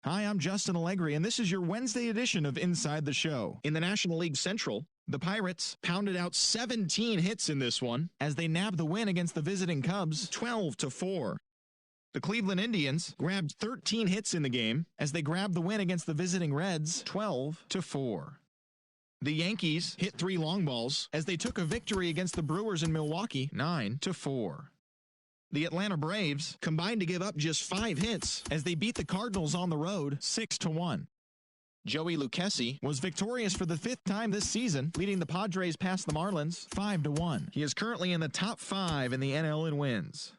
Hi, I'm Justin Allegri, and this is your Wednesday edition of Inside the Show. In the National League Central, the Pirates pounded out 17 hits in this one as they nabbed the win against the visiting Cubs 12-4. The Cleveland Indians grabbed 13 hits in the game as they grabbed the win against the visiting Reds 12-4. The Yankees hit 3 long balls as they took a victory against the Brewers in Milwaukee 9-4. The Atlanta Braves combined to give up just 5 hits as they beat the Cardinals on the road 6-1. Joey Lucchesi was victorious for the 5th time this season, leading the Padres past the Marlins 5-1. He is currently in the top 5 in the NL in wins.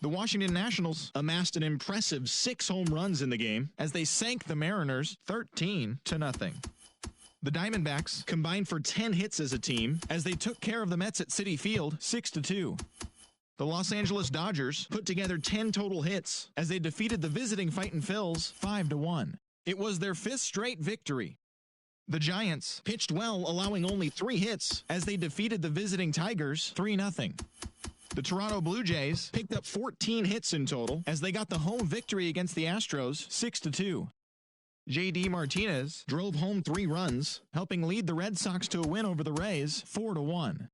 The Washington Nationals amassed an impressive 6 home runs in the game as they sank the Mariners 13-0. The Diamondbacks combined for 10 hits as a team as they took care of the Mets at Citi Field 6-2. The Los Angeles Dodgers put together 10 total hits as they defeated the visiting Fightin' Phils 5-1. It was their 5th straight victory. The Giants pitched well, allowing only 3 hits as they defeated the visiting Tigers 3-0. The Toronto Blue Jays picked up 14 hits in total as they got the home victory against the Astros 6-2. J.D. Martinez drove home 3 runs, helping lead the Red Sox to a win over the Rays 4-1.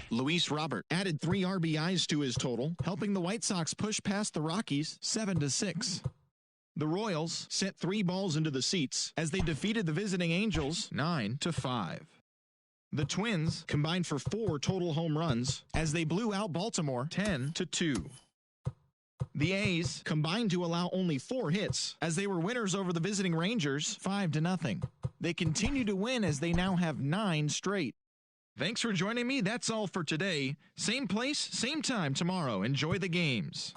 Luis Robert added 3 RBIs to his total, helping the White Sox push past the Rockies 7-6. The Royals sent 3 balls into the seats as they defeated the visiting Angels 9-5. The Twins combined for 4 total home runs as they blew out Baltimore 10-2. The A's combined to allow only 4 hits as they were winners over the visiting Rangers 5-0. They continue to win as they now have 9 straight. Thanks for joining me. That's all for today. Same place, same time tomorrow. Enjoy the games.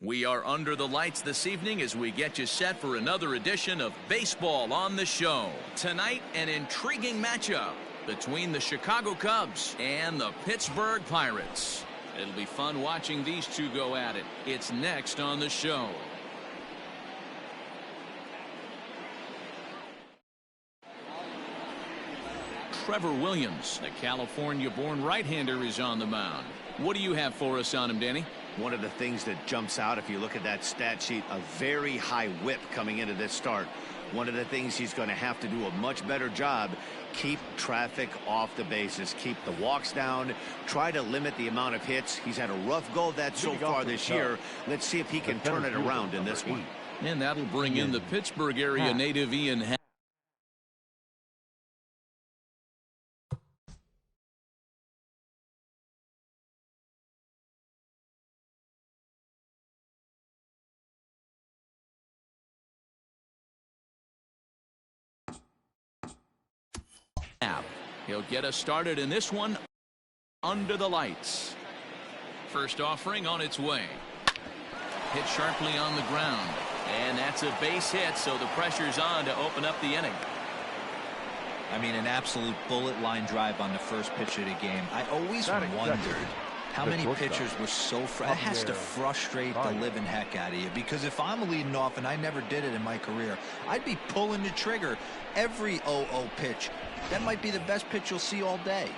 We are under the lights this evening as we get you set for another edition of Baseball on the Show. Tonight, an intriguing matchup between the Chicago Cubs and the Pittsburgh Pirates. It'll be fun watching these two go at it. It's next on the show. Trevor Williams, the California-born right-hander, is on the mound. What do you have for us on him, Danny? One of the things that jumps out, if you look at that stat sheet, a very high whip coming into this start. One of the things he's going to have to do a much better job, keep traffic off the bases, keep the walks down, try to limit the amount of hits. He's had a rough go of that so far this year. Let's see if he can turn it around in this one. And that'll bring in the Pittsburgh area native Ian Happ. He'll get us started in this one under the lights. First offering on its way. Hit sharply on the ground. And that's a base hit, so the pressure's on to open up the inning. I mean, an absolute bullet line drive on the first pitch of the game. I always wondered how many pitchers were so it has to frustrate the living heck out of you, because if I'm leading off, and I never did it in my career, I'd be pulling the trigger every 0-0 pitch. That might be the best pitch you'll see all day.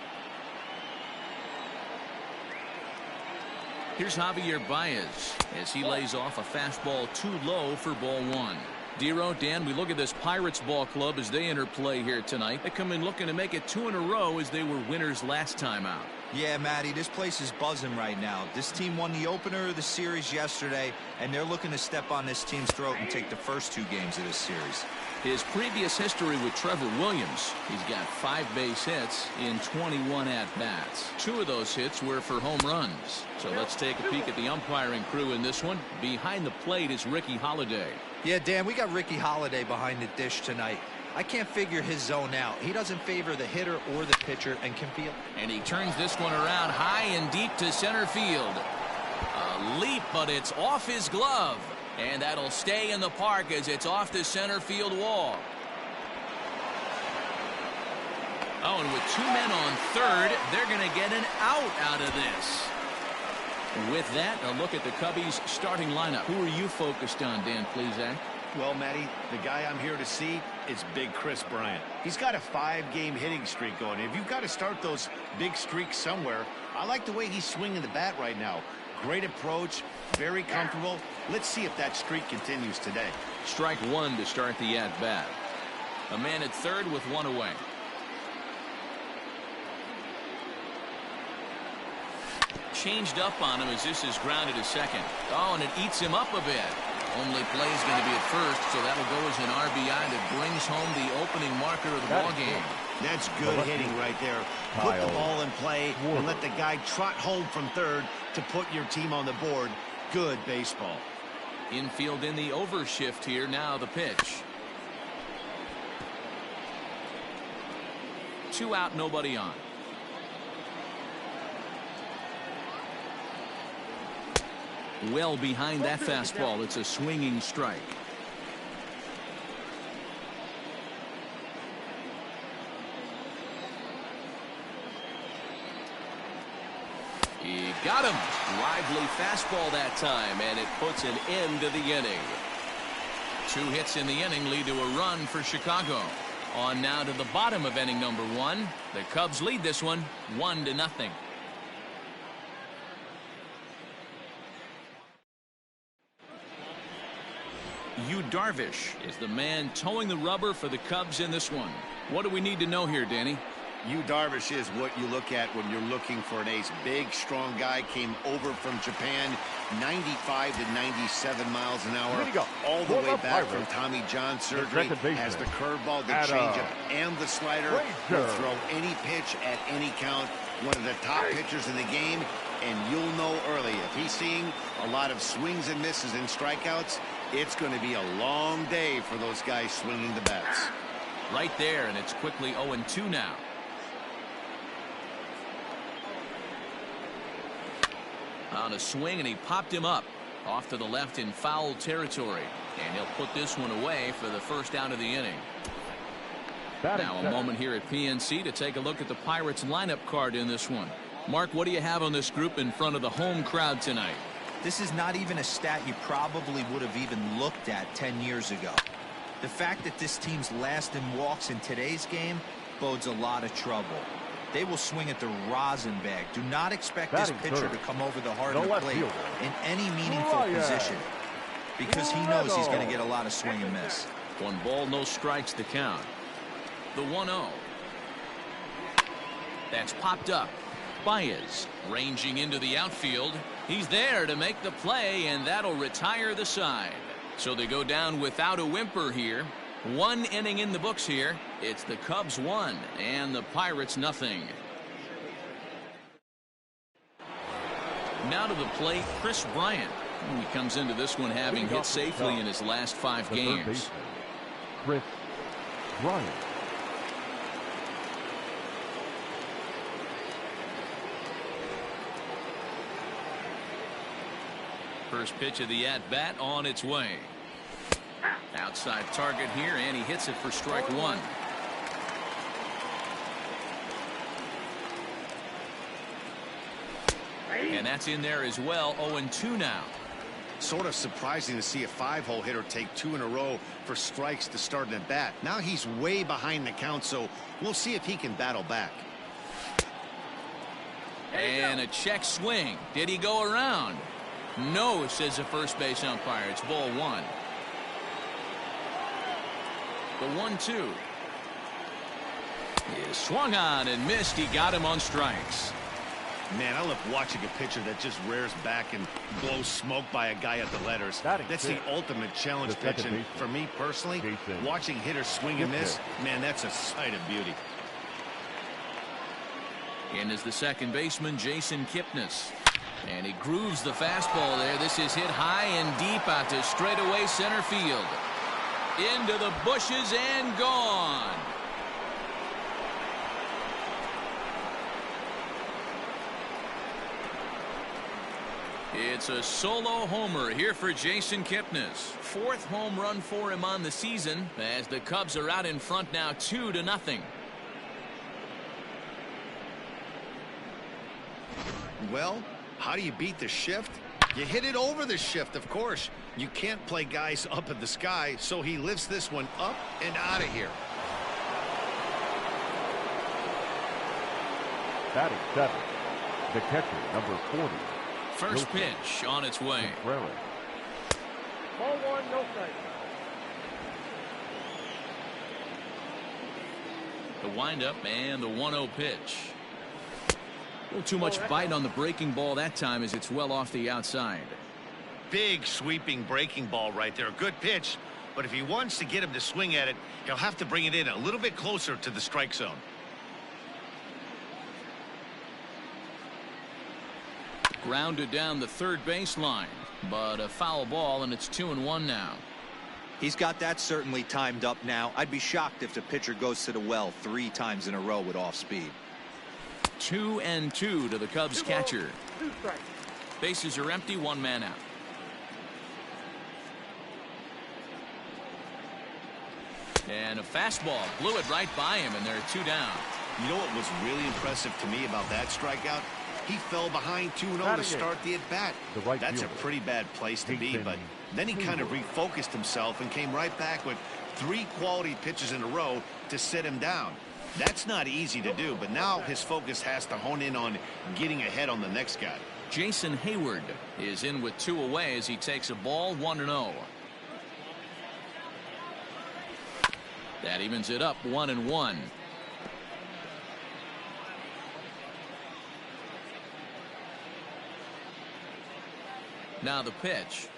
Here's Javier Baez as he lays off a fastball too low for ball one. Dero, Dan, we look at this Pirates ball club as they enter play here tonight. They come in looking to make it 2 in a row as they were winners last time out. Yeah, Matty, this place is buzzing right now. This team won the opener of the series yesterday, and they're looking to step on this team's throat and take the first 2 games of this series. His previous history with Trevor Williams, he's got 5 base hits in 21 at-bats. 2 of those hits were for home runs. So let's take a peek at the umpiring crew in this one. Behind the plate is Ricky Holiday. Yeah, Dan, we got Ricky Holiday behind the dish tonight. I can't figure his zone out. He doesn't favor the hitter or the pitcher and can feel. And he turns this one around high and deep to center field. A leap, but it's off his glove. And that'll stay in the park as it's off the center field wall. Oh, and with 2 men on third, they're going to get an out of this. With that, a look at the Cubbies' starting lineup. Who are you focused on, Dan Plesac? Well, Matty, the guy I'm here to see is Big Chris Bryant. He's got a 5-game hitting streak going. If you've got to start those big streaks somewhere, I like the way he's swinging the bat right now. Great approach, very comfortable. Let's see if that streak continues today. Strike 1 to start the at-bat. A man at third with 1 away. Changed up on him as this is grounded to second. Oh, and it eats him up a bit. Only play is going to be at first, so that'll go as an RBI that brings home the opening marker of the ball game. That's good hitting right there. Put the ball in play and let the guy trot home from third to put your team on the board. Good baseball. Infield in the overshift here. Now the pitch. 2 out, nobody on. Well behind that fastball. It's a swinging strike. He got him. Lively fastball that time, and it puts an end to the inning. 2 hits in the inning lead to a run for Chicago. On now to the bottom of inning number 1. The Cubs lead this one 1-0. Yu Darvish is the man towing the rubber for the Cubs in this one. What do we need to know here, Danny? Yu Darvish is what you look at when you're looking for an ace. Big, strong guy, came over from Japan, 95 to 97 miles an hour, all the way back from Tommy John surgery. Has the curveball, the changeup, and the slider. Will throw any pitch at any count. One of the top pitchers in the game, and you'll know early if he's seeing a lot of swings and misses and strikeouts. It's going to be a long day for those guys swinging the bats. Right there, and it's quickly 0-2 now. On a swing, and he popped him up. Off to the left in foul territory. And he'll put this one away for the first out of the inning. Now a moment here at PNC to take a look at the Pirates lineup card in this one. Mark, what do you have on this group in front of the home crowd tonight? This is not even a stat you probably would have even looked at 10 years ago. The fact that this team's last in walks in today's game bodes a lot of trouble. They will swing at the rosin bag. Do not expect this pitcher to come over the heart of the plate in any meaningful position, because he knows he's going to get a lot of swing and miss. 1 ball, no strikes to count. The 1-0. That's popped up. Baez ranging into the outfield. He's there to make the play, and that'll retire the side. So they go down without a whimper here. 1 inning in the books here. It's the Cubs 1 and the Pirates nothing. Now to the plate, Chris Bryant. He comes into this one having hit safely in his last 5 games. Chris Bryant. First pitch of the at-bat on its way. Outside target here, and he hits it for strike 1. And that's in there as well. 0-2 now. Sort of surprising to see a 5-hole hitter take 2 in a row for strikes to start an at-bat. Now he's way behind the count, so we'll see if he can battle back. And a check swing. Did he go around? No, says the first base umpire. It's ball 1. The 1-2 is swung on and missed. He got him on strikes. Man, I love watching a pitcher that just rears back and blows smoke by a guy at the letters. That's the ultimate challenge pitch. And for me personally, watching hitters swing and miss, man, that's a sight of beauty. In is the second baseman, Jason Kipnis. And he grooves the fastball there. This is hit high and deep out to straightaway center field. Into the bushes and gone. It's a solo homer here for Jason Kipnis. 4th home run for him on the season, as the Cubs are out in front now 2-0. Well, how do you beat the shift? You hit it over the shift, of course. You can't play guys up in the sky, so he lifts this one up and out of here. Batting 7, the catcher, number 40. First pitch on its way. Ball 1, no strike. The windup and the 1-0 pitch. A little too much bite on the breaking ball that time, as it's well off the outside. Big sweeping breaking ball right there. Good pitch, but if he wants to get him to swing at it, he'll have to bring it in a little bit closer to the strike zone. Grounded down the third baseline, but a foul ball, and it's 2-1 now. He's got that certainly timed up now. I'd be shocked if the pitcher goes to the well 3 times in a row with off speed. 2-2 to the Cubs catcher. Bases are empty, 1 man out. And a fastball blew it right by him, and they're 2 down. You know what was really impressive to me about that strikeout? He fell behind 2-0 to start the at-bat. That's a pretty bad place to be, but then he kind of refocused himself and came right back with 3 quality pitches in a row to sit him down. That's not easy to do, but now his focus has to hone in on getting ahead on the next guy. Jason Hayward is in with 2 away as he takes a ball, 1-0. That evens it up, 1-1. Now the pitch.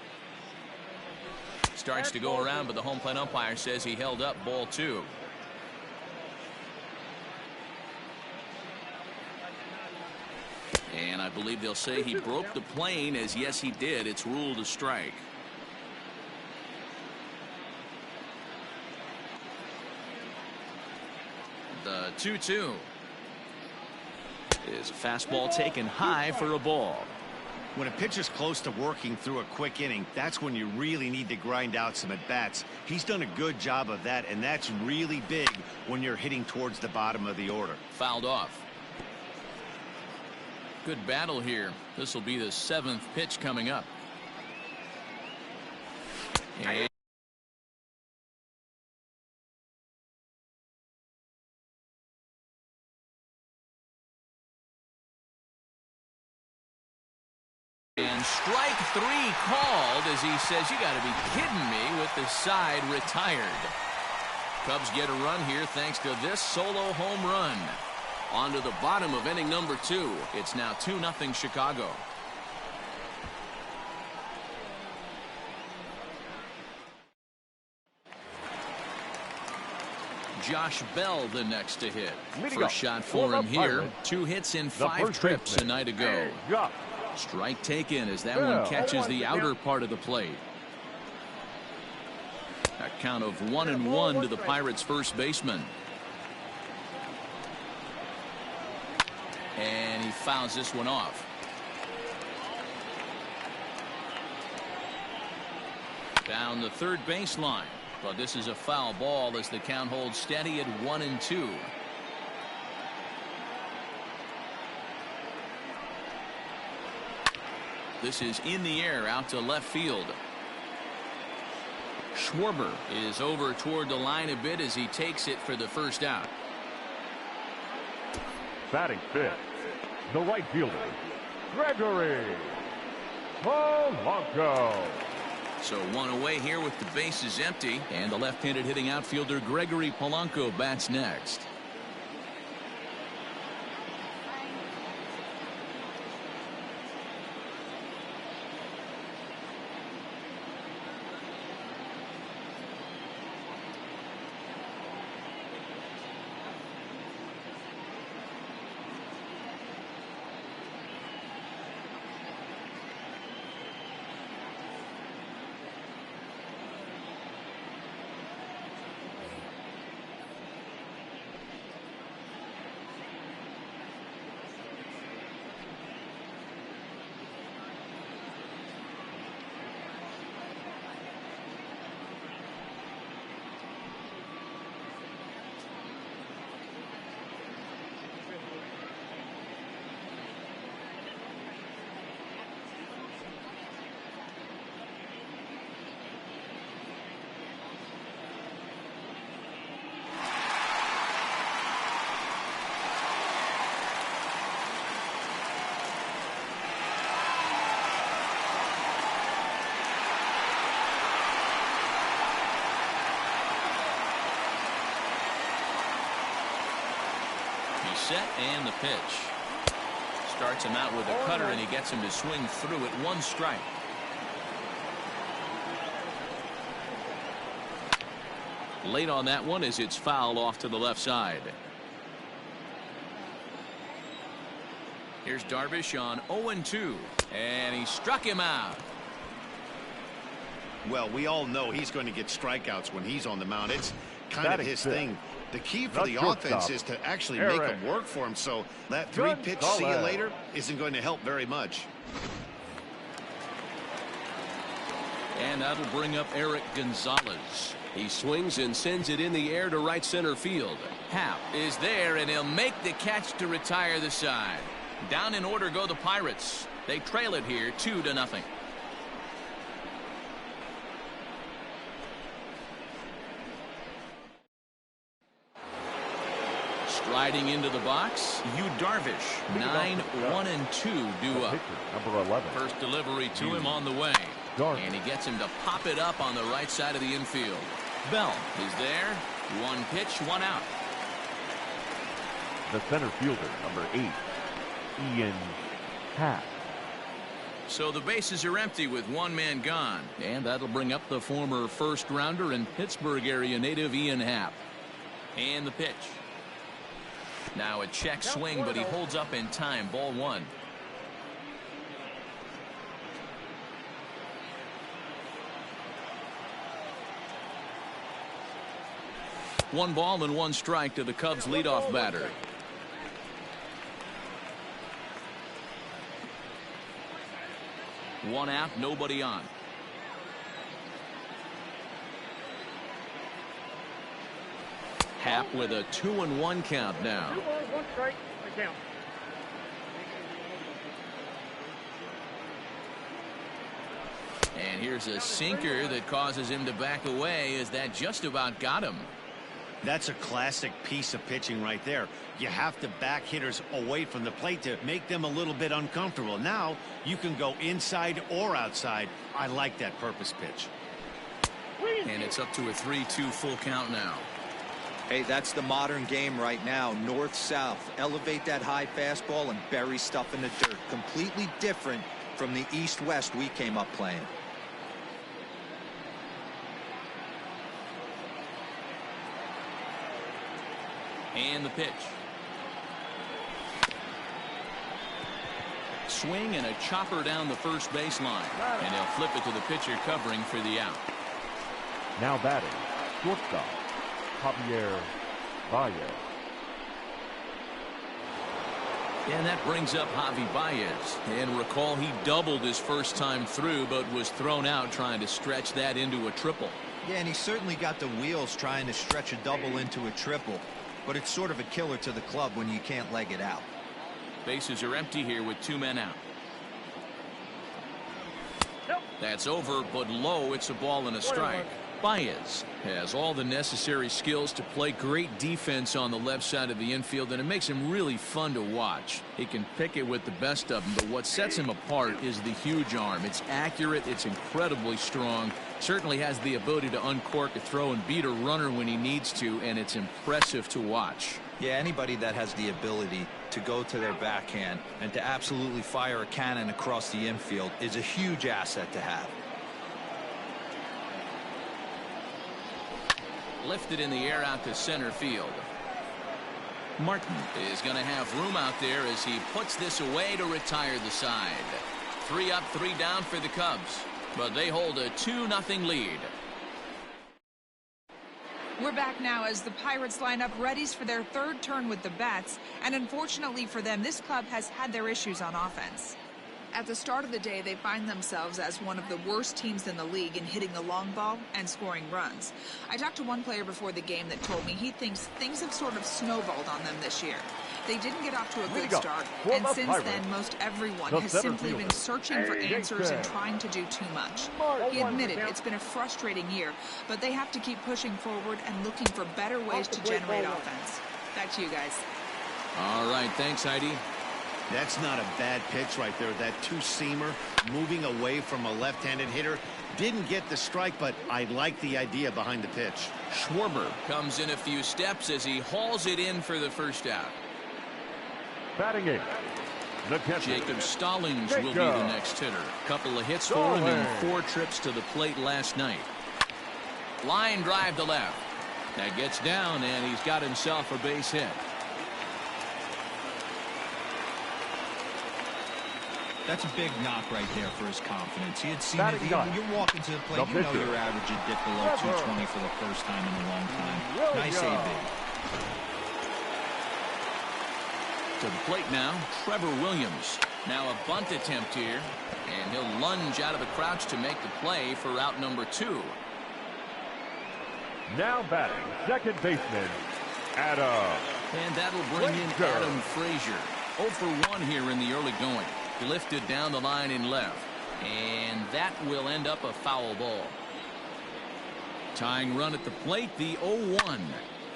Starts to go around, but the home plate umpire says he held up, ball 2. And I believe they'll say he broke the plane, as yes he did. It's ruled a strike. The 2-2 is a fastball taken high for a ball. When a pitcher's close to working through a quick inning, that's when you really need to grind out some at-bats. He's done a good job of that, and that's really big when you're hitting towards the bottom of the order. Fouled off. Good battle here. This will be the 7th pitch coming up. And strike 3 called as he says, you got to be kidding me, with the side retired. Cubs get a run here thanks to this solo home run. On to the bottom of inning number 2. It's now 2-0 Chicago. Josh Bell the next to hit. First shot for him here. 2 hits in 5 trips a night ago. Strike taken as that one catches the outer part of the plate. A count of 1-1 to the Pirates' first baseman. And he fouls this one off. Down the third baseline. But this is a foul ball as the count holds steady at 1-2. This is in the air out to left field. Schwarber is over toward the line a bit as he takes it for the first out. Batting fifth, the right fielder, Gregory Polanco. So 1 away here with the bases empty, and the left-handed hitting outfielder Gregory Polanco bats next. Set and the pitch. Starts him out with a cutter and he gets him to swing through it. 1 strike. Late on that one as it's fouled off to the left side. Here's Darvish on 0-2 and he struck him out. Well, we all know he's going to get strikeouts when he's on the mound. It's kind of his thing. The key for the offense is to actually make them work for him, so that 3-pitch see you later isn't going to help very much. And that'll bring up Eric Gonzalez. He swings and sends it in the air to right center field. Happ is there and he'll make the catch to retire the side. Down in order go the Pirates. They trail it here 2-0. Striding into the box, Darvish. 9-1-2 due up. Number 11. First delivery to him on the way. And he gets him to pop it up on the right side of the infield. Bell is there. 1 pitch, 1 out. The center fielder, number 8, Ian Happ. So the bases are empty with 1 man gone. And that'll bring up the former first rounder and Pittsburgh area native Ian Happ. And the pitch. Now a check swing, but he holds up in time. Ball 1. One ball and 1 strike to the Cubs leadoff batter. One out, nobody on. Happ with a 2-1 count now. 2 balls, 1 strike, the count. And here's a sinker that causes him to back away, as that just about got him. That's a classic piece of pitching right there. You have to back hitters away from the plate to make them a little bit uncomfortable. Now you can go inside or outside. I like that purpose pitch. And it's up to a 3-2 full count now. Hey, that's the modern game right now. North-south. Elevate that high fastball and bury stuff in the dirt. Completely different from the east-west we came up playing. And the pitch. Swing and a chopper down the first baseline. And they'll flip it to the pitcher covering for the out. Now batting, shortstop, Javier Baez. And that brings up Javi Baez. And recall, he doubled his first time through, but was thrown out trying to stretch that into a triple. Yeah, and he certainly got the wheels trying to stretch a double into a triple. But it's sort of a killer to the club when you can't leg it out. Bases are empty here with 2 men out. That's over, but low. It's a ball and a strike. Baez has all the necessary skills to play great defense on the left side of the infield, and it makes him really fun to watch. He can pick it with the best of them, but what sets him apart is the huge arm. It's accurate, it's incredibly strong, certainly has the ability to uncork a throw and beat a runner when he needs to, and it's impressive to watch. Yeah, anybody that has the ability to go to their backhand and to absolutely fire a cannon across the infield is a huge asset to have. Lifted in the air out to center field. Martin is going to have room out there as he puts this away to retire the side. 3 up, 3 down for the Cubs, but they hold a 2-0 lead. We're back now as the Pirates line up readies for their 3rd turn with the bats, and unfortunately for them, this club has had their issues on offense. At the start of the day, they find themselves as one of the worst teams in the league in hitting the long ball and scoring runs. I talked to one player before the game that told me he thinks things have sort of snowballed on them this year. They didn't get off to a good start, and since then, most everyone has simply been searching for answers and trying to do too much. He admitted it's been a frustrating year, but they have to keep pushing forward and looking for better ways to generate offense. Back to you guys. All right, thanks, Heidi. That's not a bad pitch right there. That 2-seamer moving away from a left-handed hitter. Didn't get the strike, but I like the idea behind the pitch. Schwarber comes in a few steps as he hauls it in for the first out. Batting 8, the catcher, Jacob Stallings will be the next hitter. Couple of hits for him in 4 trips to the plate last night. Line drive to left. That gets down, and he's got himself a base hit. That's a big knock right there for his confidence. He had seen Batting it. gun. You're walking to the plate. You know your average would dip below 220 for the first time in a long time. Nice AB. To the plate now, Trevor Williams. Now a bunt attempt here, and he'll lunge out of the crouch to make the play for out number 2. Now batting, second baseman, Adam. And that'll bring in Adam Frazier. 0 for 1 here in the early going. Lifted down the line in left, and that will end up a foul ball. Tying run at the plate, the 0-1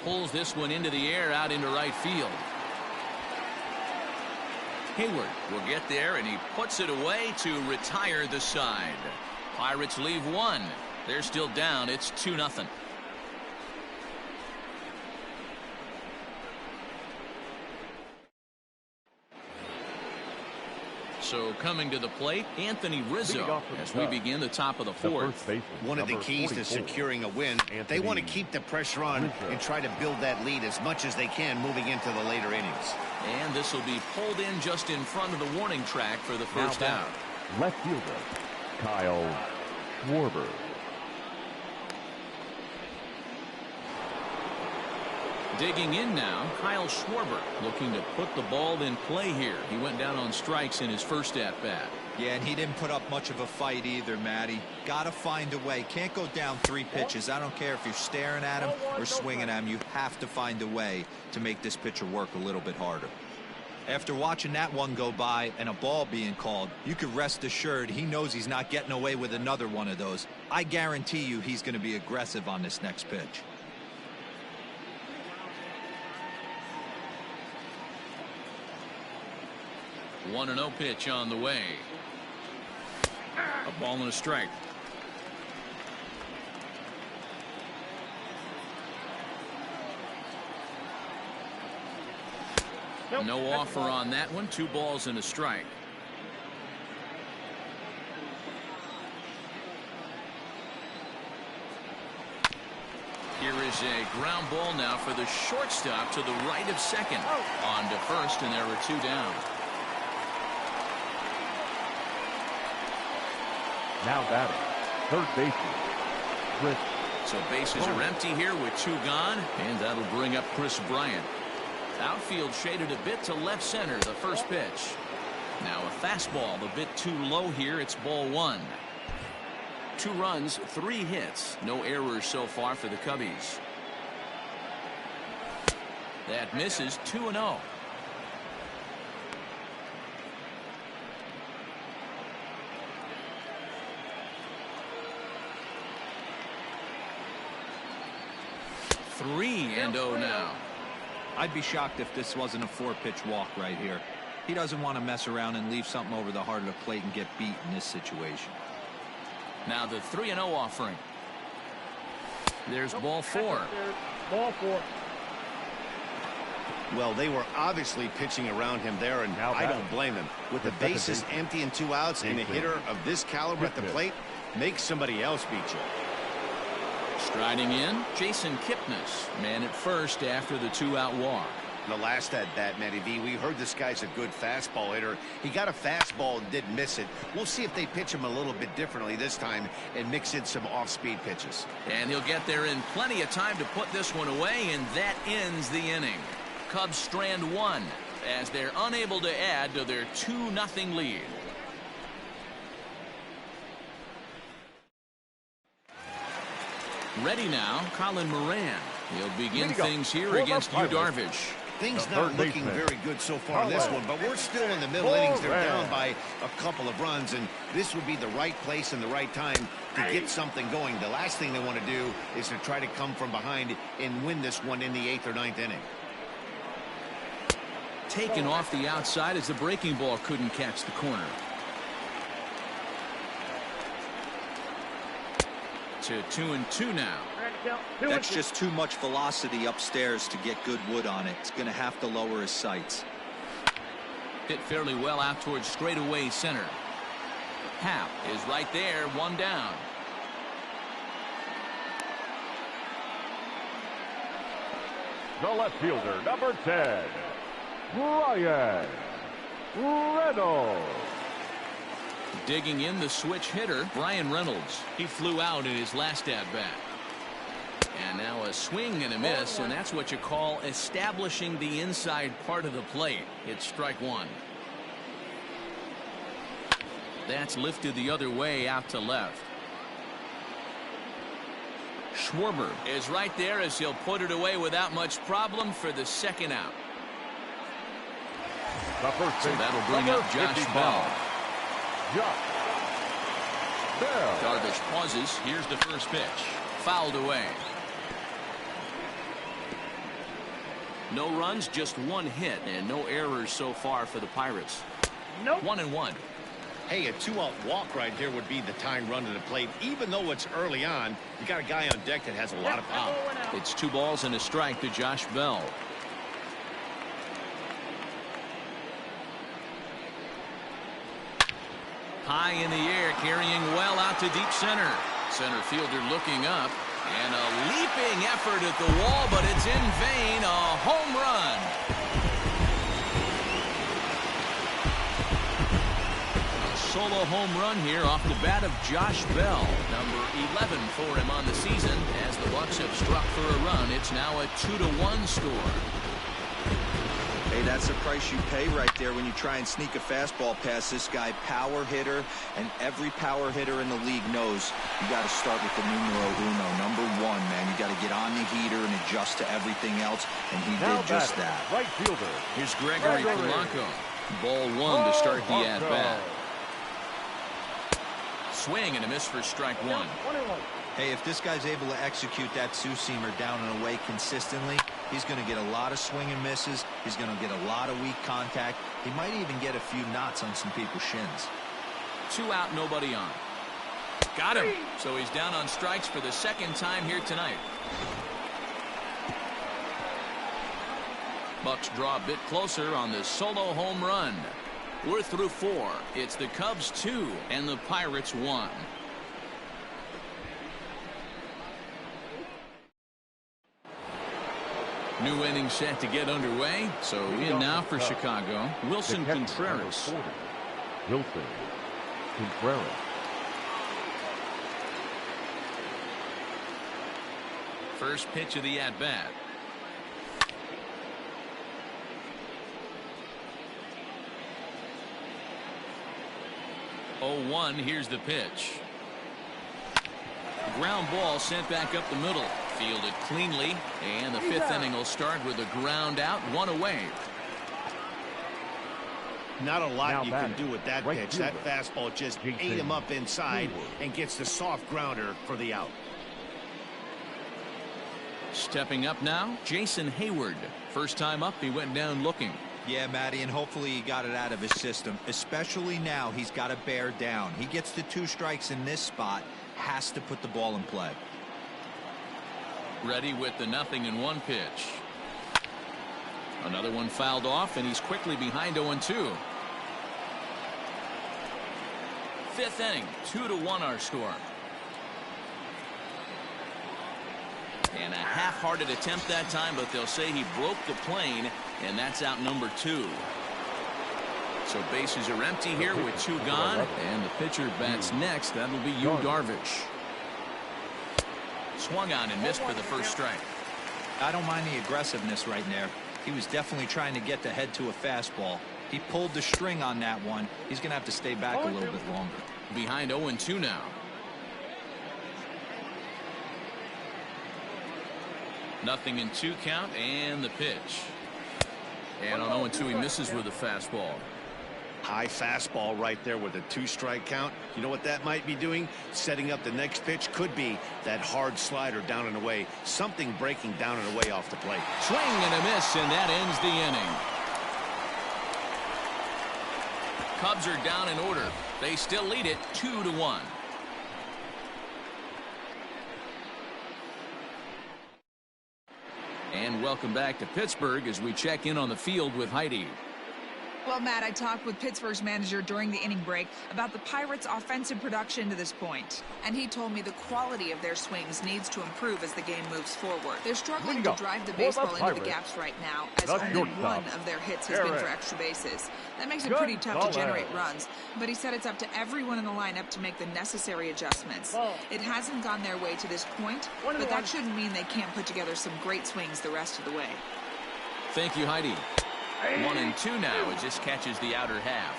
pulls this one into the air out into right field. Hayward will get there, and he puts it away to retire the side. Pirates leave 1. They're still down. It's 2-0. So coming to the plate, Anthony Rizzo as we begin the top of the 4th. One of the keys to securing a win, they want to keep the pressure on and try to build that lead as much as they can moving into the later innings. And this will be pulled in just in front of the warning track for the first out. Left fielder, Kyle Schwarber. Digging in now, Kyle Schwarber looking to put the ball in play here. He went down on strikes in his first at-bat. Yeah, and he didn't put up much of a fight either, Matty. Gotta find a way. Can't go down 3 pitches. I don't care if you're staring at him or swinging at him. You have to find a way to make this pitcher work a little bit harder. After watching that one go by and a ball being called, you could rest assured he knows he's not getting away with another one of those. I guarantee you he's going to be aggressive on this next pitch. One and 0 pitch on the way. A ball and a strike. No offer on that one. 2 balls and a strike. Here is a ground ball now for the shortstop to the right of second. On to first, and there are 2 down. Now batting, third baseman, Chris. So bases are empty here with 2 gone, and that'll bring up Chris Bryant. Outfield shaded a bit to left center, the first pitch. Now a fastball a bit too low here. It's ball 1. 2 runs, 3 hits. No errors so far for the Cubbies. That misses. 2-0. Three and 0 now. I'd be shocked if this wasn't a 4-pitch walk right here. He doesn't want to mess around and leave something over the heart of the plate and get beat in this situation. Now the 3-0 offering. There's ball 4. Ball 4. Well, they were obviously pitching around him there, and I don't blame them. With the bases empty and 2 outs, and a hitter of this caliber at the plate, make somebody else beat you. Striding in, Jason Kipnis, man at first after the 2-out walk. The last at bat, Matty V, we heard this guy's a good fastball hitter. He got a fastball and didn't miss it. We'll see if they pitch him a little bit differently this time and mix in some off-speed pitches. And he'll get there in plenty of time to put this one away, and that ends the inning. Cubs strand 1 as they're unable to add to their 2-0 lead. Ready now, Colin Moran. He'll begin things here against Yu Darvish. Things not looking very good so far in this one, but we're still in the middle innings. They're down by a couple of runs, and this would be the right place and the right time to get something going. The last thing they want to do is to try to come from behind and win this one in the 8th or 9th inning. Taken off the outside as the breaking ball couldn't catch the corner. To 2-2 now. That's just too much velocity upstairs to get good wood on it. It's going to have to lower his sights. Hit fairly well out towards straightaway center. Happ is right there, 1 down. The left fielder, number 10, Ryan Reynolds. Digging in the switch hitter, Brian Reynolds. He flew out in his last at-bat. And now a swing and a miss, and that's what you call establishing the inside part of the plate. It's strike 1. That's lifted the other way out to left. Schwarber is right there as he'll put it away without much problem for the 2nd out. So that'll bring up Josh Bell. Darvish pauses. Here's the first pitch. Fouled away. No runs, just 1 hit, and no errors so far for the Pirates. 1-1. Hey, a 2-out walk right here would be the tying run to the plate. Even though it's early on, you got a guy on deck that has a lot of power. It's 2 balls and a strike to Josh Bell. High in the air, carrying well out to deep center. Center fielder looking up, and a leaping effort at the wall, but it's in vain. A home run. A solo home run here off the bat of Josh Bell, number 11 for him on the season. As the Bucks have struck for a run, it's now a 2-1 score. Hey, that's the price you pay right there when you try and sneak a fastball past this guy. Power hitter, and every power hitter in the league knows you got to start with the numero uno, number one, man. You got to get on the heater and adjust to everything else, and he did just that. Right fielder. Here's Gregory Polanco. Ball one to start the at-bat. Swing and a miss for strike one. Hey, if this guy's able to execute that two-seamer down and away consistently, he's going to get a lot of swing and misses. He's going to get a lot of weak contact. He might even get a few knots on some people's shins. 2 out, nobody on. Got him. So he's down on strikes for the second time here tonight. Bucks draw a bit closer on this solo home run. We're through 4. It's the Cubs 2 and the Pirates 1. New inning set to get underway. So in now for Chicago, Wilson Contreras. Wilson Contreras. First pitch of the at-bat. Oh, 1, here's the pitch. Ground ball sent back up the middle. Fielded cleanly, and the 5th inning will start with a ground out, 1 away. Not a lot you can do with that pitch. That fastball just ate him up inside and gets the soft grounder for the out. Stepping up now, Jason Hayward. First time up, he went down looking. Yeah, Matty, and hopefully he got it out of his system. Especially now, he's got to bear down. He gets the 2 strikes in this spot, has to put the ball in play. Ready with the 0-1 pitch. Another one fouled off, and he's quickly behind 0-2. 5th inning, 2-1 our score. And a half-hearted attempt that time, but they'll say he broke the plane, and that's out number 2. So bases are empty here with 2 gone, and the pitcher bats next. That'll be Yu Darvish. Swung on and missed for the first strike. I don't mind the aggressiveness right there. He was definitely trying to get the head to a fastball. He pulled the string on that one. He's going to have to stay back a little bit longer. Behind 0-2 now. Nothing in 2 count, and the pitch. And on 0-2 he misses with a fastball. High fastball right there with a 2-strike count. You know what that might be doing? Setting up the next pitch. Could be that hard slider down and away. Something breaking down and away off the plate. Swing and a miss, and that ends the inning. Cubs are down in order. They still lead it 2-1. And welcome back to Pittsburgh as we check in on the field with Heidi. Well, Matt, I talked with Pittsburgh's manager during the inning break about the Pirates' offensive production to this point. And he told me the quality of their swings needs to improve as the game moves forward. They're struggling to drive the baseball into the gaps right now, as only one of their hits has been for extra bases. That makes it pretty tough to generate runs. But he said it's up to everyone in the lineup to make the necessary adjustments. It hasn't gone their way to this point, but that shouldn't mean they can't put together some great swings the rest of the way. Thank you, Heidi. 1-2 now. It just catches the outer half.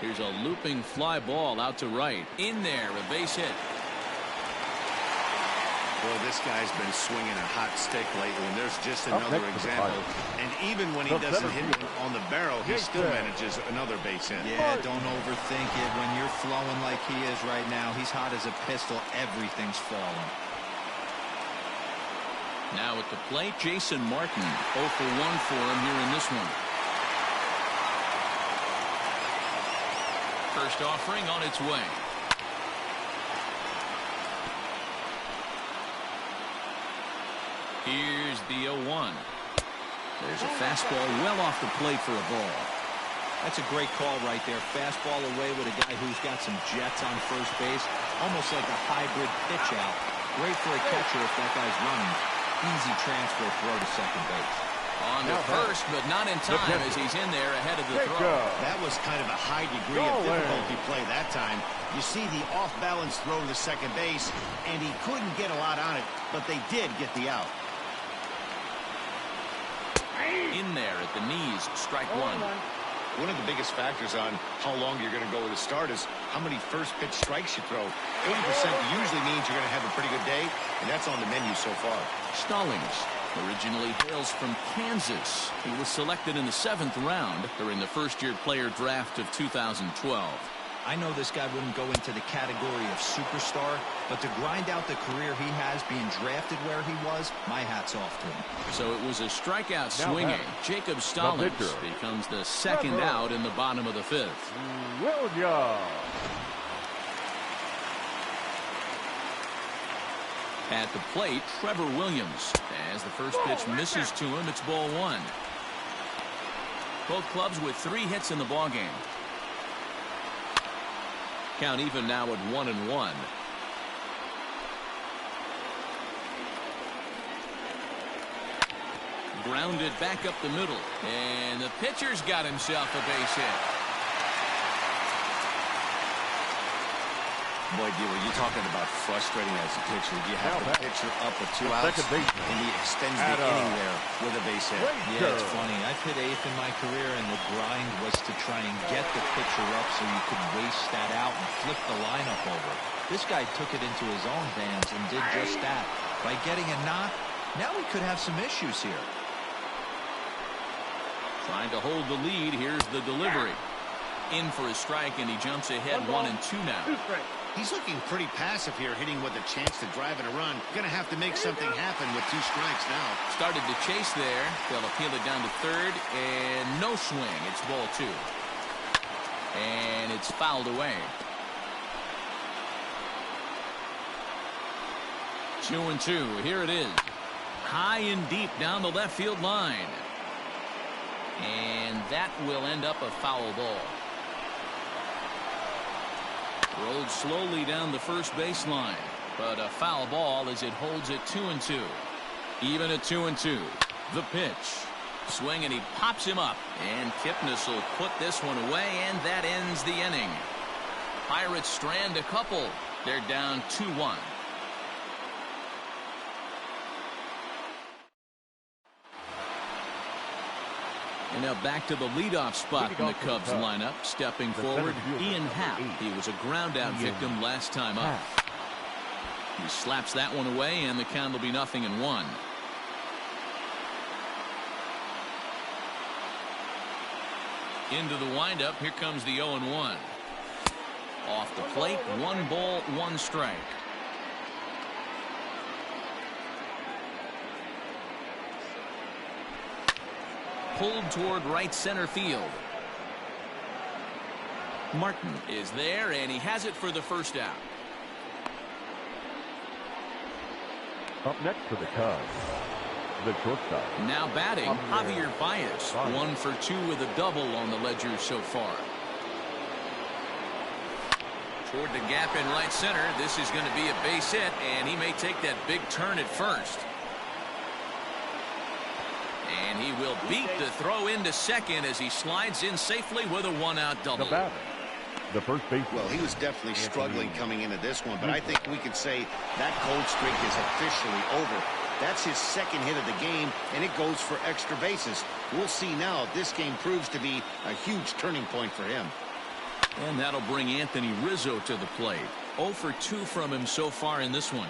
Here's a looping fly ball out to right. In there, a base hit. Boy, this guy's been swinging a hot stick lately, and there's just another example. And even when he doesn't hit it on the barrel, he still manages another base hit. Yeah, don't overthink it. When you're flowing like he is right now, he's hot as a pistol. Everything's falling. Now at the plate, Jason Martin. 0 for 1 for him here in this one. First offering on its way. Here's the 0-1. There's a fastball well off the plate for a ball. That's a great call right there. Fastball away with a guy who's got some jets on first base. Almost like a hybrid pitch out. Great for a catcher if that guy's running. Easy transfer throw to second base. On the first, but not in time as he's in there ahead of the throw. That was kind of a high degree of difficulty play that time. You see the off-balance throw to second base, and he couldn't get a lot on it, but they did get the out. In there at the knees, strike one. One of the biggest factors on how long you're going to go with a start is how many first pitch strikes you throw. 80% usually means you're going to have a pretty good day, and that's on the menu so far. Stallings originally hails from Kansas. He was selected in the 7th round during the first-year player draft of 2012. I know this guy wouldn't go into the category of superstar, but to grind out the career he has being drafted where he was, my hat's off to him. So it was a strikeout swinging. Jacob Stallings becomes the second out in the bottom of the 5th. At the plate, Trevor Williams. As the first pitch misses to him, it's ball one. Both clubs with 3 hits in the ballgame. Count even now at 1-1. Grounded back up the middle. And the pitcher's got himself a base hit. Boy, Dewey, you're talking about frustrating as a pitcher. You have the pitcher up with 2 outs, and he extends the inning there with a base hit. Yeah, it's funny. I've hit 8th in my career, and the grind was to try and get the pitcher up so you could waste that out and flip the lineup over. This guy took it into his own hands and did just that. By getting a knock, now we could have some issues here. Trying to hold the lead. Here's the delivery. In for a strike, and he jumps ahead 1-2 now. He's looking pretty passive here, hitting with a chance to drive in a run. Gonna have to make something happen with 2 strikes now. Started to chase there. They'll appeal it down to third, and no swing. It's ball 2. And it's fouled away. 2-2. Here it is. High and deep down the left field line. And that will end up a foul ball. Rolled slowly down the first baseline, but a foul ball as it holds it 2-2. Even at 2-2. The pitch. Swing, and he pops him up. And Kipnis will put this one away, and that ends the inning. Pirates strand a couple. They're down 2-1. And now back to the leadoff spot in the Cubs lineup. Stepping forward, Ian Happ. He was a ground-out victim last time up. He slaps that one away, and the count will be 0-1. Into the windup. Here comes the 0-1. Off the plate, 1 ball, 1 strike. Pulled toward right center field. Martin is there, and he has it for the first out. Up next for the Cubs, the shortstop. Now batting, Javier Baez. 1 for 2 with a double on the ledger so far. Toward the gap in right center. This is going to be a base hit, and he may take that big turn at first. And he will beat the throw into second as he slides in safely with a 1-out double. The batter, the first baseman. Well, he was definitely struggling coming into this one, but I think we could say that cold streak is officially over. That's his 2nd hit of the game, and it goes for extra bases. We'll see now if this game proves to be a huge turning point for him. And that'll bring Anthony Rizzo to the plate. 0 for 2 from him so far in this one.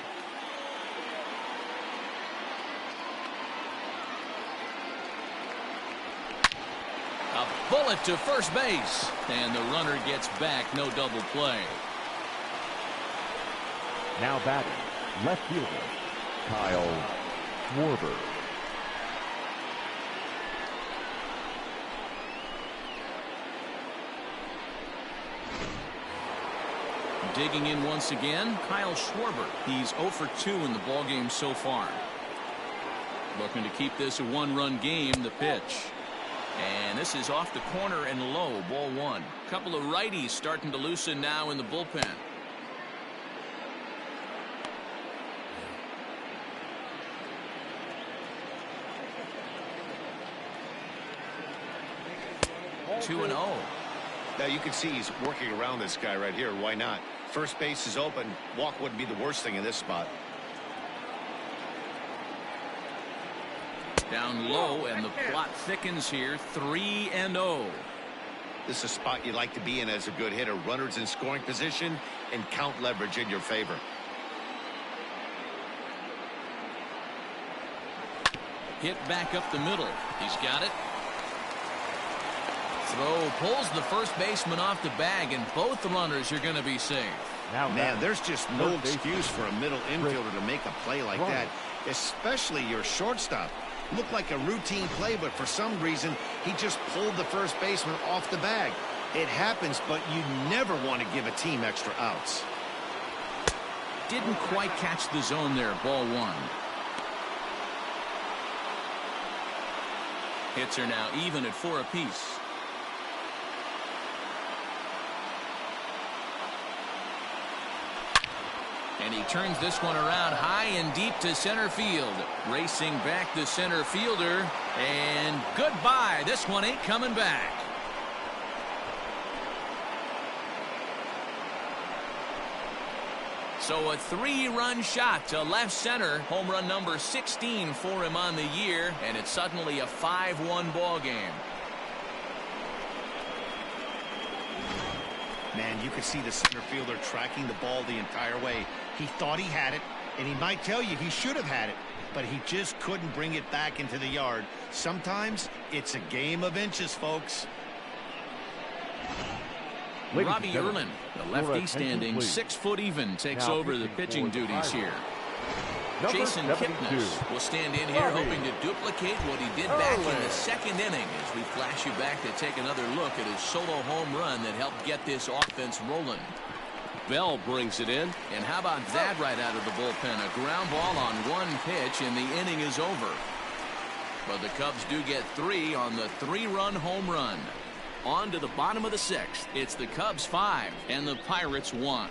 A bullet to first base, and the runner gets back. No double play. Now batting, left fielder, Kyle Schwarber. Digging in once again, Kyle Schwarber. He's 0 for 2 in the ballgame so far. Looking to keep this a 1-run game. The pitch. And this is off the corner and low. Ball 1. Couple of righties starting to loosen now in the bullpen. 2-0. Now you can see he's working around this guy right here. Why not? First base is open. Walk wouldn't be the worst thing in this spot. Down low, and the plot thickens here. 3-0. This is a spot you'd like to be in as a good hitter. Runners in scoring position and count leverage in your favor. Hit back up the middle. He's got it. Throw pulls the first baseman off the bag, and both runners are going to be safe. Now, man, there's just no excuse for a middle infielder to make a play like that, especially your shortstop. Looked like a routine play, but for some reason, he just pulled the first baseman off the bag. It happens, but you never want to give a team extra outs. Didn't quite catch the zone there. Ball 1. Hits are now even at 4 apiece. And he turns this one around high and deep to center field. Racing back the center fielder. And goodbye. This one ain't coming back. So a 3-run shot to left center. Home run number 16 for him on the year. And it's suddenly a 5-1 ball game. Man, you could see the center fielder tracking the ball the entire way. He thought he had it, and he might tell you he should have had it, but he just couldn't bring it back into the yard. Sometimes it's a game of inches, folks. Robbie Erlin, the lefty standing 6 foot even, takes over the pitching duties here. Jason Kipnis will stand in here hoping to duplicate what he did back in the second inning as we flash you back to take another look at his solo home run that helped get this offense rolling. Bell brings it in. And how about that right out of the bullpen? A ground ball on 1 pitch and the inning is over. But the Cubs do get 3 on the 3-run home run. On to the bottom of the 6th. It's the Cubs 5 and the Pirates 1.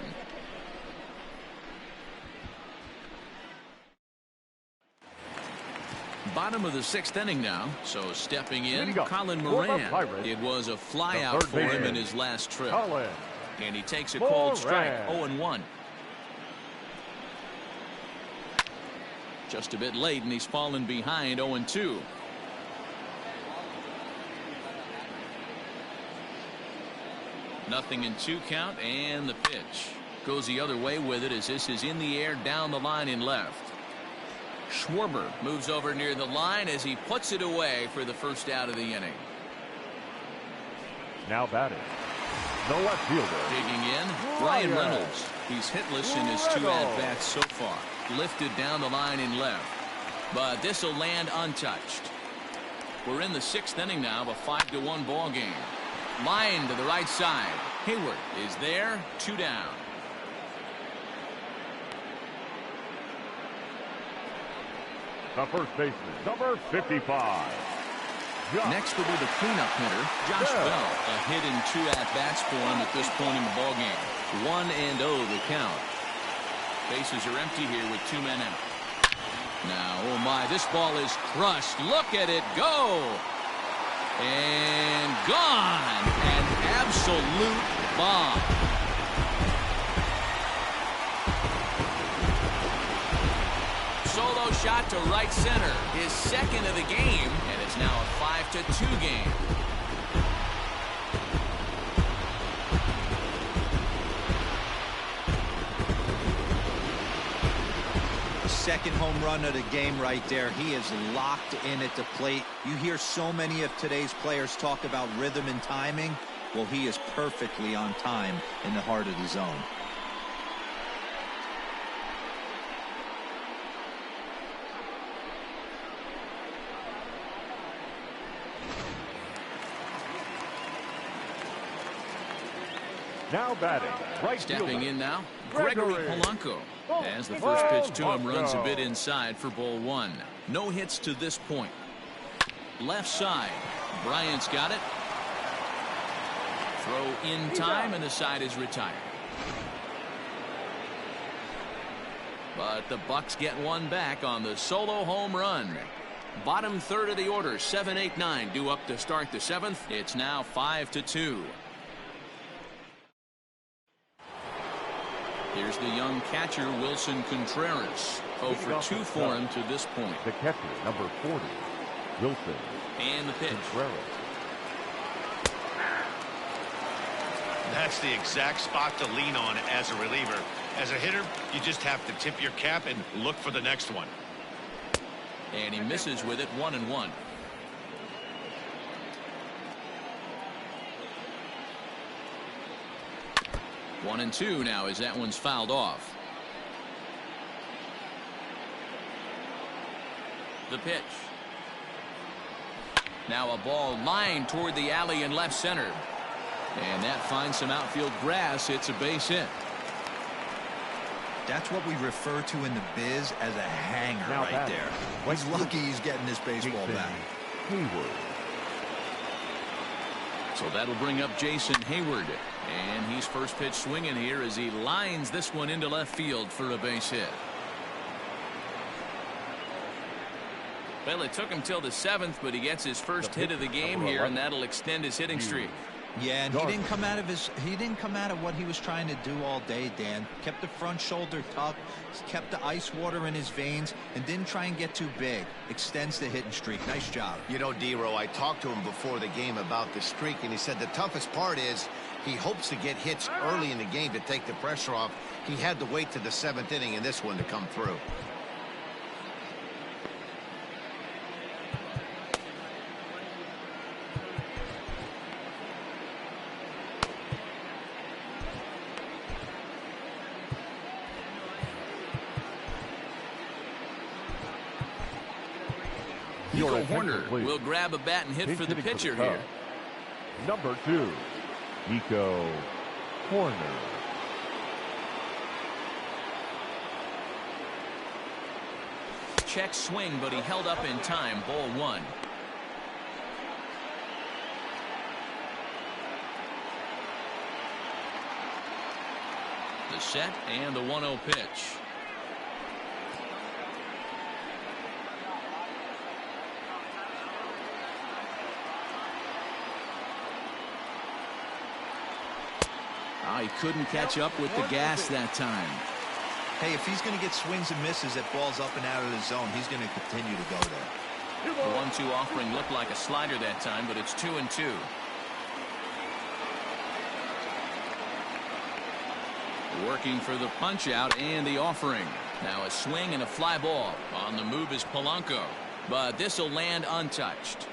Bottom of the 6th inning now. So stepping in, Colin Moran. It was a flyout for him in his last trip. And he takes a cold strike. 0-1. Just a bit late, and he's fallen behind. 0-2. Nothing in 2 count, and the pitch goes the other way with it as this is in the air down the line in left. Schwarber moves over near the line as he puts it away for the first out of the inning. Now batting, the left fielder. Digging in, Brian Reynolds. He's hitless in his 2 at-bats so far. Lifted down the line in left. But this will land untouched. We're in the 6th inning now of a 5-1 ball game. Line to the right side. Hayward is there. 2 down. The first baseman, number 55. Next will be the cleanup hitter, Josh Bell. A hit in 2 at-bats for him at this point in the ballgame. 1-0 the count. Bases are empty here with 2 men out. Now, oh my, this ball is crushed. Look at it go. And gone. An absolute bomb. Solo shot to right center. His 2nd of the game, and it's now a 5-2 game. Second home run of the game right there. He is locked in at the plate. You hear so many of today's players talk about rhythm and timing. Well, he is perfectly on time in the heart of the zone. Now batting, right Stepping fielder. in now, Gregory Polanco. As the first pitch to him runs a bit inside for ball 1. No hits to this point. Left side. Bryant's got it. Throw in time, and the side is retired. But the Bucks get one back on the solo home run. Bottom third of the order, 7, 8, 9 due up to start the 7th. It's now 5-2. Here's the young catcher, Wilson Contreras. 0 for 2 for him to this point. The catcher, number 40, Wilson. And the pitch. Contreras. That's the exact spot to lean on as a reliever. As a hitter, you just have to tip your cap and look for the next one. And he misses with it, 1-1. One and two now as that one's fouled off. The pitch. Now a ball lined toward the alley in left center. And that finds some outfield grass. It's a base hit. That's what we refer to in the biz as a hanger Now right there. He's lucky he's getting this baseball back. Hayward. So that'll bring up Jason Hayward. And he's first pitch swinging here as he lines this one into left field for a base hit. Well, it took him till the 7th, but he gets his first hit of the game here, and that'll extend his hitting streak. Yeah, and he didn't come out of what he was trying to do all day, Dan. Kept the front shoulder tucked, kept the ice water in his veins, and didn't try and get too big. Extends the hitting streak. Nice job. You know, D-Row, I talked to him before the game about the streak, and he said the toughest part is he hopes to get hits early in the game to take the pressure off. He had to wait to the 7th inning in this one to come through. Nico Horner will grab a bat and hit for the pitcher here. Number 2, Nico Horner. Check swing, but he held up in time. Ball 1. The set and the 1-0 pitch. He couldn't catch up with the gas that time. Hey, if he's going to get swings and misses at balls up and out of the zone, he's going to continue to go there. The 1-2 offering looked like a slider that time, but it's 2-2. Working for the punch out and the offering. Now a swing and a fly ball. On the move is Polanco, but this will land untouched.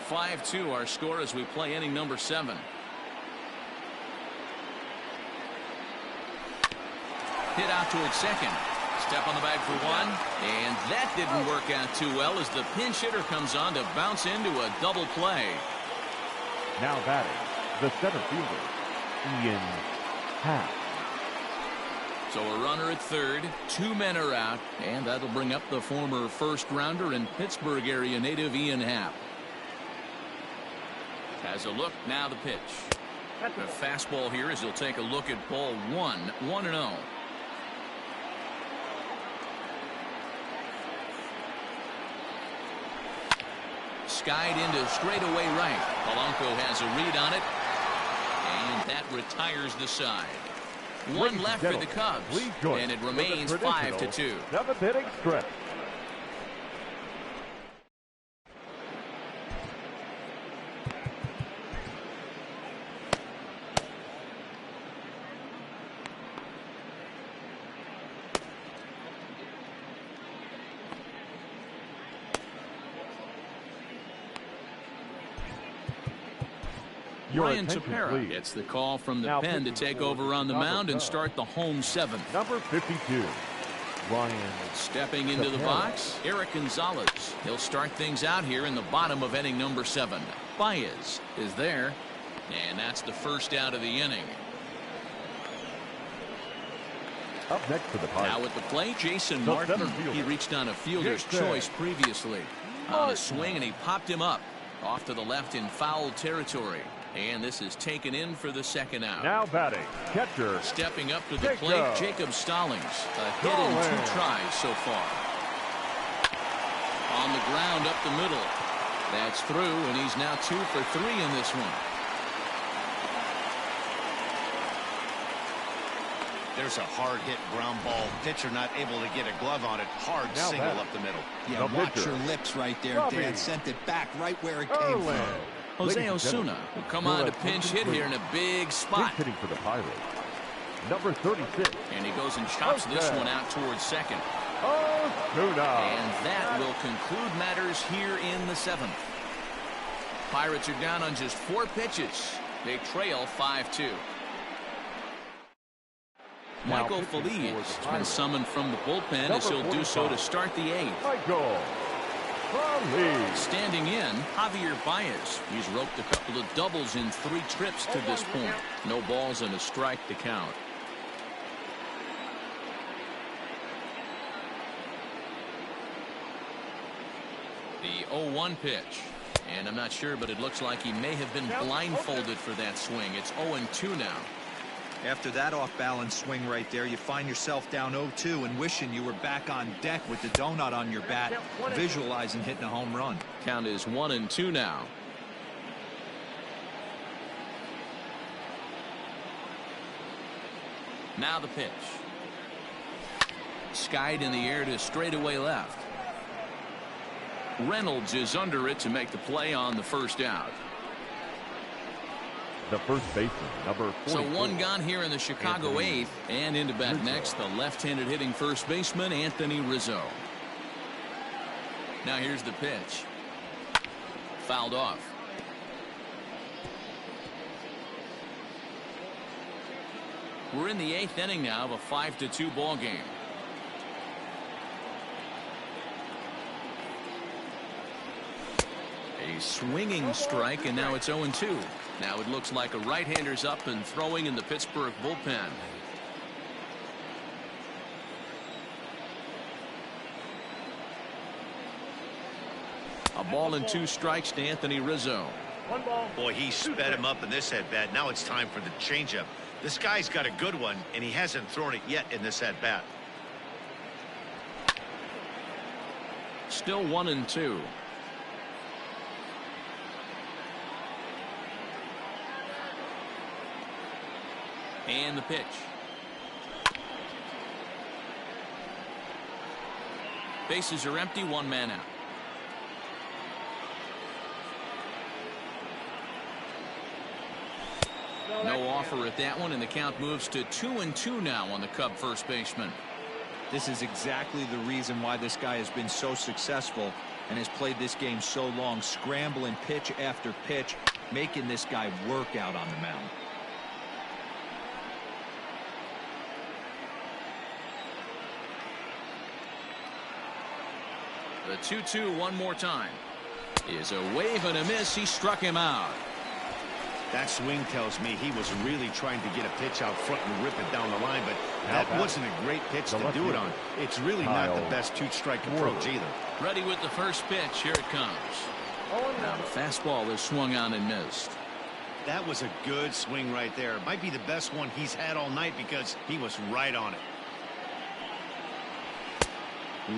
5-2 our score as we play inning number 7. Hit out towards second. Step on the bag for 1. And that didn't work out too well as the pinch hitter comes on to bounce into a double play. Now batting, the center fielder, Ian Happ. So a runner at third. 2 men are out. And that'll bring up the former first rounder and Pittsburgh area native Ian Happ. Has a look. Now the pitch. The fastball here as he'll take a look at ball 1. 1-0. Skied into straightaway right. Polanco has a read on it. And that retires the side. 1 left for the Cubs. And it remains 5-2. 7th inning stretch. Ryan Tepera gets the call from the pen to take over on the mound and start the home 7th. Number 52, Ryan. Stepping into the box, Eric Gonzalez. He'll start things out here in the bottom of inning number 7. Baez is there, and that's the first out of the inning. Up next for the Pirates. Now at the plate, Jason Martin. He reached on a fielder's choice previously. On a swing, and he popped him up off to the left in foul territory. And this is taken in for the second out. Now batting, catcher. Stepping up to the plate, Jacob Stallings. A hit in 2 tries so far. On the ground up the middle. That's through, and he's now 2 for 3 in this one. There's a hard-hit ground ball. Pitcher not able to get a glove on it. Hard single up the middle. Yeah, watch your lips right there, Dan. Sent it back right where it came from. Jose Osuna will come on to pinch hit here in a big spot. Hitting for the Pirates, number 36. And he goes and chops this one out towards second. Osuna. And that will conclude matters here in the 7th. Pirates are down on just 4 pitches. They trail 5-2. Michael Feliz has been summoned from the bullpen as he'll do so to start the 8th. Michael Feliz. Standing in, Javier Baez. He's roped a couple of doubles in 3 trips to this point. No balls and a strike to count. The 0-1 pitch. And I'm not sure, but it looks like he may have been blindfolded for that swing. It's 0-2 now. After that off-balance swing right there, you find yourself down 0-2 and wishing you were back on deck with the donut on your bat, visualizing hitting a home run. Count is 1-2 now. Now the pitch. Skied in the air to straightaway left. Reynolds is under it to make the play on the first out. The first baseman, number 44. So 1 gone here in the Chicago 8th, and into bat next, the left-handed hitting first baseman, Anthony Rizzo. Now here's the pitch. Fouled off. We're in the 8th inning now of a 5-2 ball game. A swinging strike, and now it's 0-2. Now it looks like a right-hander's up and throwing in the Pittsburgh bullpen. A ball and 2 strikes to Anthony Rizzo. Boy, he sped him up in this at-bat. Now it's time for the changeup. This guy's got a good one, and he hasn't thrown it yet in this at-bat. Still 1-2. And the pitch. Bases are empty, 1 man out. No offer at that one, and the count moves to 2-2 now on the Cub first baseman. This is exactly the reason why this guy has been so successful and has played this game so long, scrambling pitch after pitch, making this guy work out on the mound. The 2-2 one more time. Is a wave and a miss. He struck him out. That swing tells me he was really trying to get a pitch out front and rip it down the line, but that wasn't a great pitch to do it on. It's really not the best 2-strike approach either. Ready with the first pitch. Here it comes. Now the fastball is swung on and missed. That was a good swing right there. Might be the best one he's had all night because he was right on it.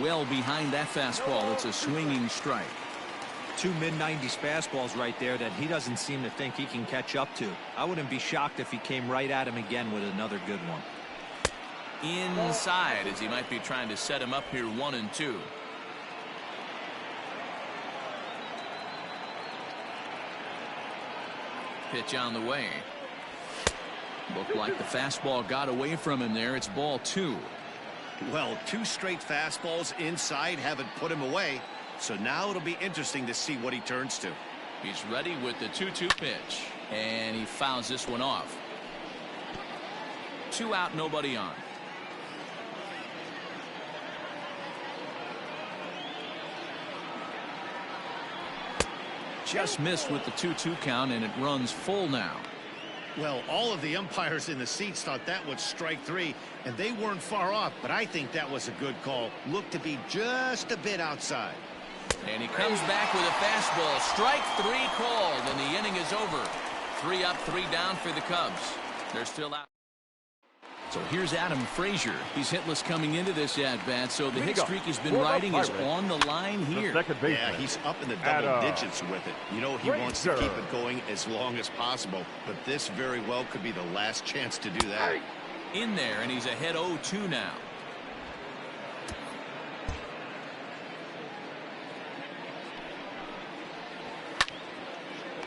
Well behind that fastball. It's a swinging strike. 2 mid-90s fastballs right there that he doesn't seem to think he can catch up to. I wouldn't be shocked if he came right at him again with another good one. Inside, as he might be trying to set him up here 1-2. Pitch on the way. Looked like the fastball got away from him there. It's ball 2. Well, 2 straight fastballs inside haven't put him away. So now it'll be interesting to see what he turns to. He's ready with the 2-2 pitch. And he fouls this one off. 2 out, nobody on. Just missed with the 2-2 count, and it runs full now. Well, all of the umpires in the seats thought that was strike 3, and they weren't far off, but I think that was a good call. Looked to be just a bit outside. And he comes back with a fastball. Strike 3 called, and the inning is over. 3 up, 3 down for the Cubs. They're still out. So here's Adam Frazier. He's hitless coming into this at-bat, so the hit streak he's been riding is on the line here. Yeah, he's up in the double digits with it. You know, he wants to keep it going as long as possible, but this very well could be the last chance to do that. In there, and he's ahead 0-2 now.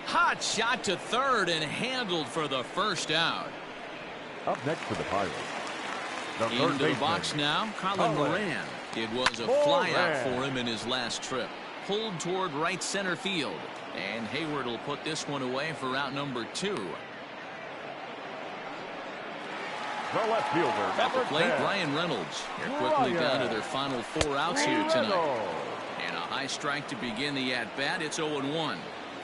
Hot shot to third and handled for the first out. Up next for the Pirates. Into the box now, Colin Moran. It was a flyout for him in his last trip. Pulled toward right center field. And Hayward will put this one away for out number 2. The left fielder. At the plate, Ryan Reynolds. They're quickly down to their final 4 outs here tonight. And a high strike to begin the at-bat. It's 0-1.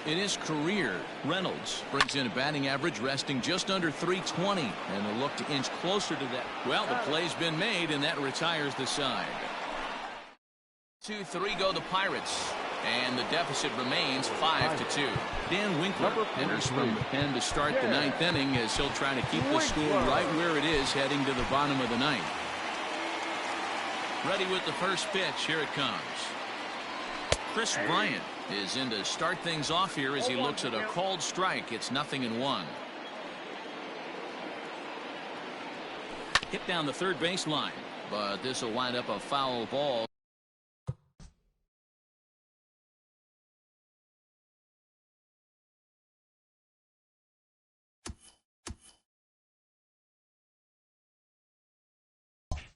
In his career, Reynolds brings in a batting average resting just under 320, and a look to inch closer to that. Well, the play's been made, and that retires the side. 2-3 go the Pirates, and the deficit remains 5-2. Dan Winkler enters from the pen to start the 9th inning as he'll try to keep the score right where it is heading to the bottom of the 9th. Ready with the first pitch. Here it comes. Chris Bryant is in to start things off here as he looks at a called strike. It's 0-1. Hit down the third baseline, but this will wind up a foul ball.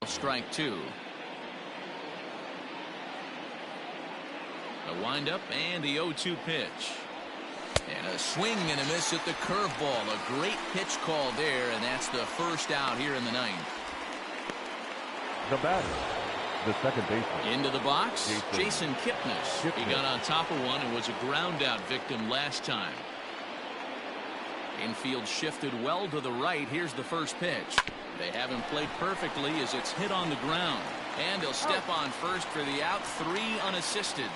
Strike 2. A windup and the 0-2 pitch. And a swing and a miss at the curveball. A great pitch call there, and that's the first out here in the 9th. The batter, the second baseman. Into the box, Jason Kipnis. He got on top of one and was a ground out victim last time. Infield shifted well to the right. Here's the first pitch. They have him played perfectly as it's hit on the ground. And he'll step on first for the out. 3 unassisted.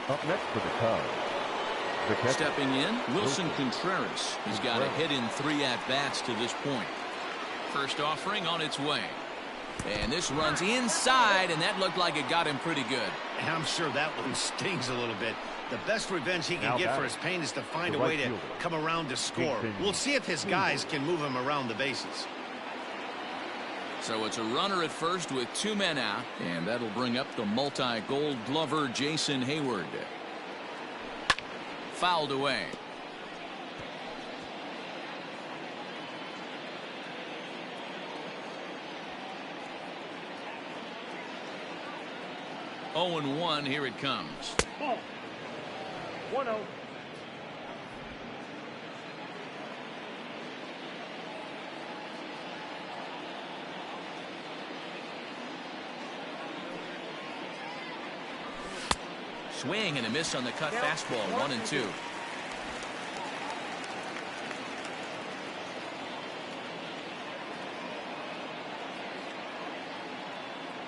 Up next for the Cubs. Stepping in, Wilson Contreras. He's got a hit in 3 at-bats to this point. First offering on its way. And this runs inside, and that looked like it got him pretty good. And I'm sure that one stings a little bit. The best revenge he can get for his pain is to find a way to come around to score. We'll see if his guys can move him around the bases. So it's a runner at first with 2 men out, and that'll bring up the multi-gold glover Jason Hayward. Fouled away. Oh, 1 here it comes. 1-0. Swing and a miss on the cut fastball. 1-2.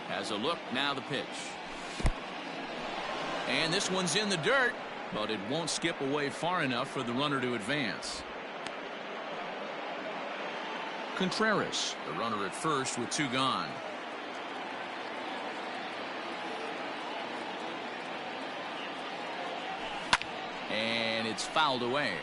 Has a look, now the pitch. And this one's in the dirt, but it won't skip away far enough for the runner to advance. Contreras, the runner at first with 2 gone. And it's fouled away.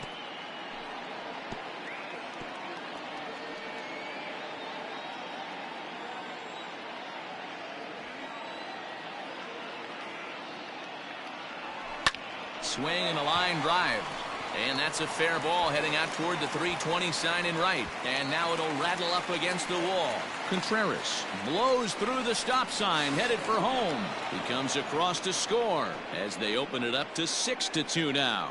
Swing and a line drive. And that's a fair ball heading out toward the 320 sign in right. And now it'll rattle up against the wall. Contreras blows through the stop sign, headed for home. He comes across to score as they open it up to 6-2 now.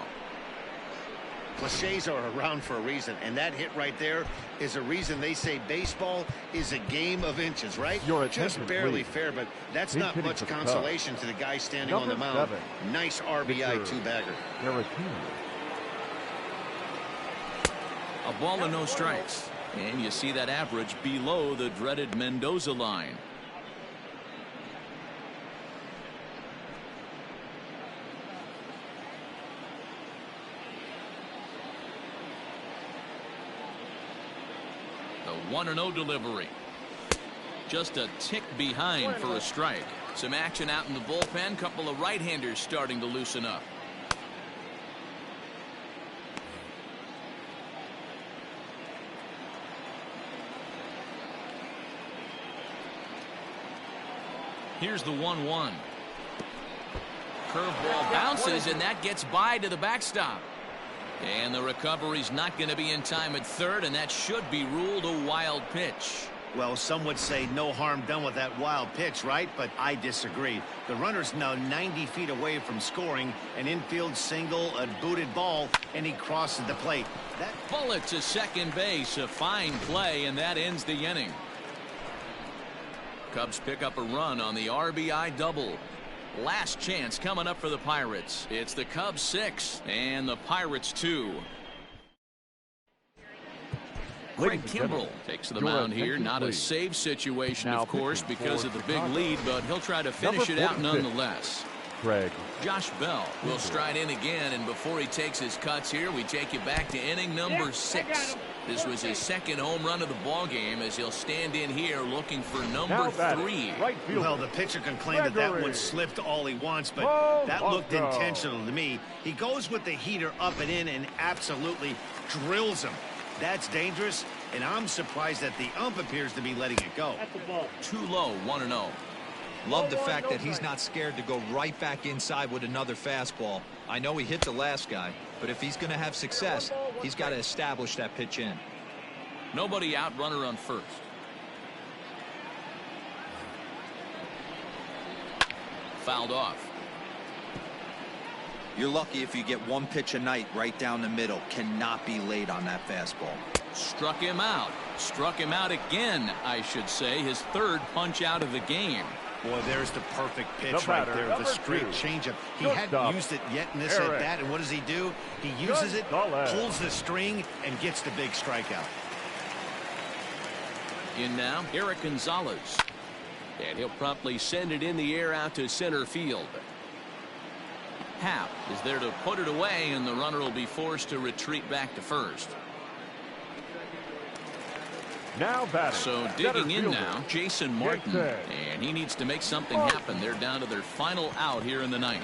Cliches are around for a reason, and that hit right there is a reason they say baseball is a game of inches, right? Just barely fair, but that's not much consolation to the guy standing on the mound. Nice RBI 2-bagger. A ball and no strikes. And you see that average below the dreaded Mendoza line. The 1-0 delivery. Just a tick behind for a strike. Some action out in the bullpen. Couple of right-handers starting to loosen up. Here's the 1-1. Curveball bounces, and that gets by to the backstop. And the recovery's not going to be in time at third, and that should be ruled a wild pitch. Well, some would say no harm done with that wild pitch, right? But I disagree. The runner's now 90 feet away from scoring. An infield single, a booted ball, and he crosses the plate. That bullet to second base, a fine play, and that ends the inning. Cubs pick up a run on the RBI double. Last chance coming up for the Pirates. It's the Cubs 6 and the Pirates 2. Craig Kimbrell takes the mound here. Not a save situation, of course, because of the big lead, but he'll try to finish it out nonetheless. Craig. Josh Bell will stride in again, and before he takes his cuts here, we take you back to inning number 6. This was his second home run of the ball game, as he'll stand in here looking for number 3. Well, the pitcher can claim that one slipped all he wants, but that looked intentional to me. He goes with the heater up and in and absolutely drills him. That's dangerous, and I'm surprised that the ump appears to be letting it go. Too low, 1-0. Love the fact that he's not scared to go right back inside with another fastball. I know he hit the last guy, but if he's going to have success, he's got to establish that pitch in. Nobody out, runner on first. Fouled off. You're lucky if you get one pitch a night right down the middle. Cannot be late on that fastball. Struck him out. Struck him out again, I should say. His third punch out of the game. Boy, there's the perfect pitch right there. The straight changeup. He hadn't used it yet in this at bat, and what does he do? He uses it, pulls the string, and gets the big strikeout. In now, Eric Gonzalez. And he'll promptly send it in the air out to center field. Happ is there to put it away, and the runner will be forced to retreat back to first. Now batting. So digging in now, Jason Martin, and he needs to make something happen. They're down to their final out here in the 9th.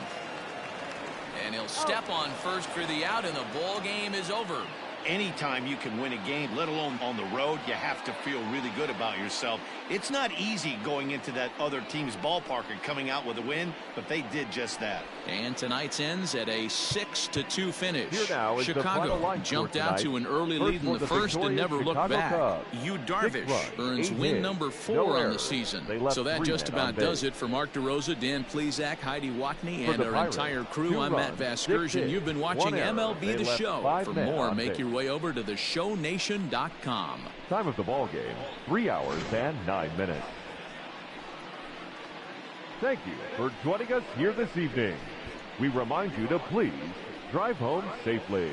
And he'll step on first for the out, and the ball game is over. Anytime you can win a game, let alone on the road, you have to feel really good about yourself. It's not easy going into that other team's ballpark and coming out with a win, but they did just that. And tonight's ends at a 6-2 finish. Chicago jumped out to an early lead in the first and never looked back. Yu Darvish earns win number 4 on the season. So that just about does it for Mark DeRosa, Dan Plesac, Heidi Watney, and our entire crew. I'm Matt Vasgersian. You've been watching MLB The Show. For more, make your way over to theshownation.com. Time of the ball game, 3 hours and 9 minutes. Thank you for joining us here this evening. We remind you to please drive home safely.